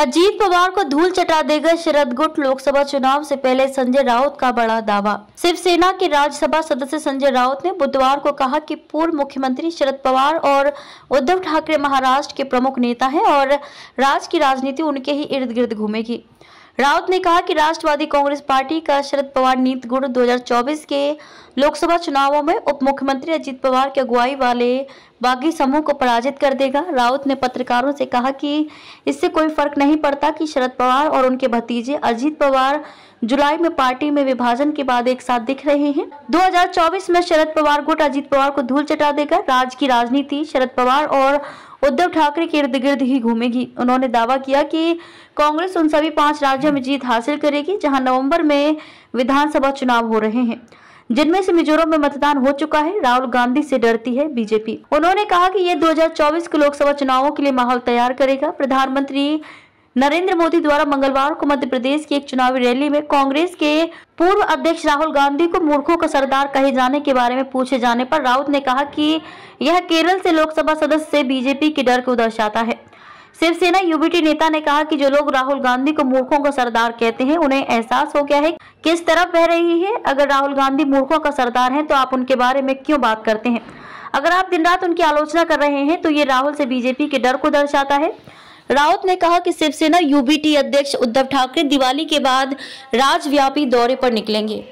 अजीत पवार को धूल चटा देगा शरद गुट। लोकसभा चुनाव से पहले संजय राउत का बड़ा दावा। शिवसेना के राज्यसभा सदस्य संजय राउत ने बुधवार को कहा कि पूर्व मुख्यमंत्री शरद पवार और उद्धव ठाकरे महाराष्ट्र के प्रमुख नेता हैं और राज्य की राजनीति उनके ही इर्द गिर्द घूमेगी। राउत ने कहा कि राष्ट्रवादी कांग्रेस पार्टी का शरद पवार नीति गुट 2024 के लोकसभा चुनावों में उप मुख्यमंत्री अजीत पवार की अगुवाई वाले बागी समूह को पराजित कर देगा। राउत ने पत्रकारों से कहा कि इससे कोई फर्क नहीं पड़ता कि शरद पवार और उनके भतीजे अजीत पवार जुलाई में पार्टी में विभाजन के बाद एक साथ दिख रहे हैं। 2024 में शरद पवार गुट अजीत पवार को धूल चटा देगा। राज्य की राजनीति शरद पवार और उद्धव ठाकरे के इर्द गिर्द ही घूमेगी। उन्होंने दावा किया कि कांग्रेस उन सभी 5 राज्यों में जीत हासिल करेगी जहां नवंबर में विधानसभा चुनाव हो रहे हैं, जिनमें से मिजोरम में मतदान हो चुका है। राहुल गांधी से डरती है बीजेपी। उन्होंने कहा कि ये 2024 के लोकसभा चुनावों के लिए माहौल तैयार करेगा। प्रधानमंत्री नरेंद्र मोदी द्वारा मंगलवार को मध्य प्रदेश की एक चुनावी रैली में कांग्रेस के पूर्व अध्यक्ष राहुल गांधी को मूर्खों का सरदार कहे जाने के बारे में पूछे जाने पर राउत ने कहा कि यह केरल से लोकसभा सदस्य से बीजेपी के डर को दर्शाता है। शिवसेना यूबीटी नेता ने कहा कि जो लोग राहुल गांधी को मूर्खों का सरदार कहते हैं उन्हें एहसास हो गया है किस तरफ बह रही है। अगर राहुल गांधी मूर्खों का सरदार हैं तो आप उनके बारे में क्यों बात करते हैं? अगर आप दिन रात उनकी आलोचना कर रहे हैं तो ये राहुल से बीजेपी के डर को दर्शाता है। राउत ने कहा कि शिवसेना यूबीटी अध्यक्ष उद्धव ठाकरे दिवाली के बाद राज्यव्यापी दौरे पर निकलेंगे।